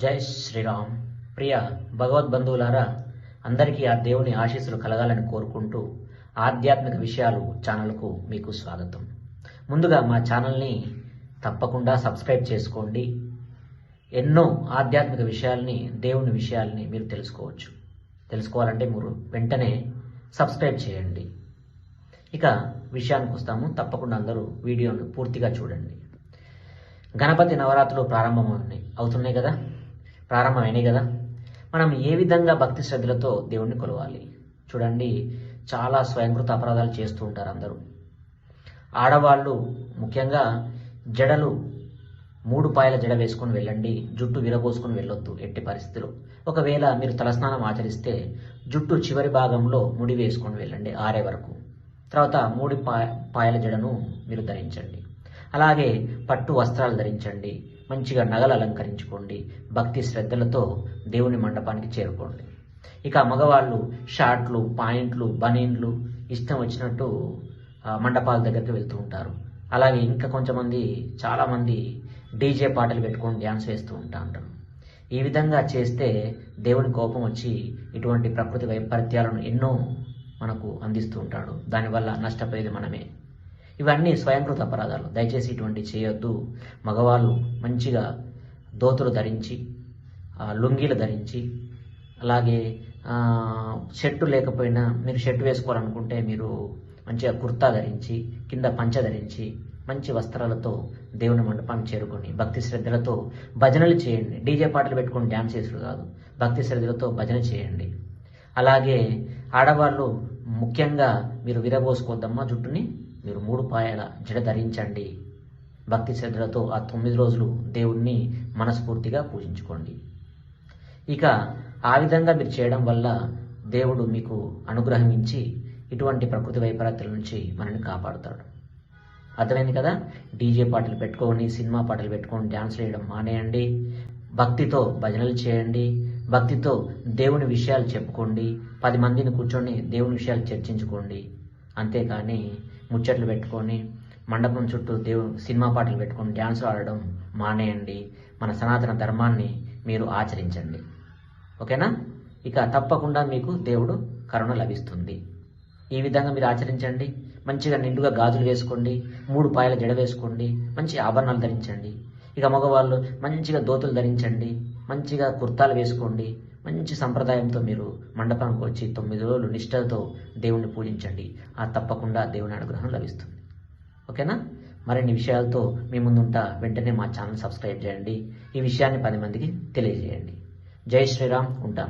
జై శ్రీరామ్. ప్రియ భగవద్బంధువులారా, అందరికీ ఆ దేవుని ఆశీస్సులు కలగాలని కోరుకుంటూ ఆధ్యాత్మిక విషయాలు ఛానల్కు మీకు స్వాగతం. ముందుగా మా ఛానల్ని తప్పకుండా సబ్స్క్రైబ్ చేసుకోండి. ఎన్నో ఆధ్యాత్మిక విషయాల్ని, దేవుని విషయాల్ని మీరు తెలుసుకోవాలంటే మీరు వెంటనే సబ్స్క్రైబ్ చేయండి. ఇక విషయానికి వస్తాము. తప్పకుండా అందరూ వీడియోను పూర్తిగా చూడండి. గణపతి నవరాత్రులు అవుతున్నాయి కదా. మనం ఏ విధంగా భక్తి శ్రద్ధలతో దేవుణ్ణి కొలవాలి చూడండి. చాలా స్వయంకృత అపరాధాలు చేస్తూ ఉంటారు అందరూ. ఆడవాళ్ళు ముఖ్యంగా జడలు 3 పాయల జడ వేసుకొని వెళ్ళండి, జుట్టు విరబోసుకొని వెళ్ళొద్దు ఎట్టి పరిస్థితిలో. ఒకవేళ మీరు తలస్నానం ఆచరిస్తే జుట్టు చివరి భాగంలో ముడి వేసుకొని వెళ్ళండి ఆరే వరకు. తర్వాత 3 పాయల జడను మీరు ధరించండి. అలాగే పట్టు వస్త్రాలు ధరించండి, మంచిగా నగలు అలంకరించుకోండి, భక్తి శ్రద్ధలతో దేవుని మండపానికి చేరుకోండి. ఇక మగవాళ్ళు షార్ట్లు, పాయింట్లు, బనీన్లు ఇష్టం వచ్చినట్టు మండపాల దగ్గరికి వెళ్తూ ఉంటారు. అలాగే ఇంకా కొంతమంది, చాలామంది డీజే పాటలు పెట్టుకొని డ్యాన్స్ వేస్తూ ఉంటారు. ఈ విధంగా చేస్తే దేవుని కోపం వచ్చి ఇటువంటి ప్రకృతి వైపరీత్యాలను ఎన్నో మనకు అందిస్తూ ఉంటాడు. దానివల్ల నష్టపోయేది మనమే. ఇవన్నీ స్వయంకృత అపరాధాలు. దయచేసి ఇటువంటి చేయొద్దు. మగవాళ్ళు మంచిగా దోతులు ధరించి, లుంగీలు ధరించి, అలాగే షర్టు లేకపోయినా మీరు షర్టు వేసుకోవాలనుకుంటే మీరు మంచిగా కుర్తా ధరించి, కింద పంచ ధరించి, మంచి వస్త్రాలతో దేవుని మండపానికి చేరుకొని భక్తి శ్రద్ధలతో భజనలు చేయండి. డీజే పాటలు పెట్టుకొని డ్యాన్స్ చేసుడు కాదు, భక్తి శ్రద్ధలతో భజన చేయండి. అలాగే ఆడవాళ్ళు ముఖ్యంగా మీరు విరబోసుకోవద్దమ్మా జుట్టుని. మీరు 3 పాయల జడ ధరించండి. భక్తి శ్రద్ధలతో ఆ 9 రోజులు దేవుణ్ణి మనస్ఫూర్తిగా పూజించుకోండి. ఇక ఆ విధంగా మీరు చేయడం వల్ల దేవుడు మీకు అనుగ్రహం ఇచ్చి ఇటువంటి ప్రకృతి వైపరీత్యాల నుంచి మనల్ని కాపాడుతాడు. అర్థమైంది కదా. డీజే పాటలు పెట్టుకొని, సినిమా పాటలు పెట్టుకొని డ్యాన్స్ వేయడం మానేయండి. భక్తితో భజనలు చేయండి. భక్తితో దేవుని విషయాలు చెప్పుకోండి. 10 మందిని కూర్చొని దేవుని విషయాలు చర్చించుకోండి. అంతేకాని ముచ్చట్లు పెట్టుకొని మండపం చుట్టూ సినిమా పాటలు పెట్టుకొని డ్యాన్సులు ఆడడం మానేయండి. మన సనాతన ధర్మాన్ని మీరు ఆచరించండి. ఓకేనా. ఇక తప్పకుండా మీకు దేవుడు కరుణ లభిస్తుంది. ఈ విధంగా మీరు ఆచరించండి. మంచిగా నిండుగా గాజులు వేసుకోండి, 3 పాయల జడ వేసుకోండి, మంచి ఆభరణాలు ధరించండి. ఇక మగవాళ్ళు మంచిగా దోతులు ధరించండి, మంచిగా కుర్తాలు వేసుకోండి. మంచి సంప్రదాయంతో మీరు మండపానికి వచ్చి 9 రోజులు నిష్ఠతో దేవుణ్ణి పూజించండి. తప్పకుండా దేవుని అనుగ్రహం లభిస్తుంది. ఓకేనా. మరిన్ని విషయాలతో మీ ముందుంటా. వెంటనే మా ఛానల్ సబ్స్క్రైబ్ చేయండి. ఈ విషయాన్ని 10 మందికి తెలియజేయండి. జై శ్రీరామ్. ఉంటాం.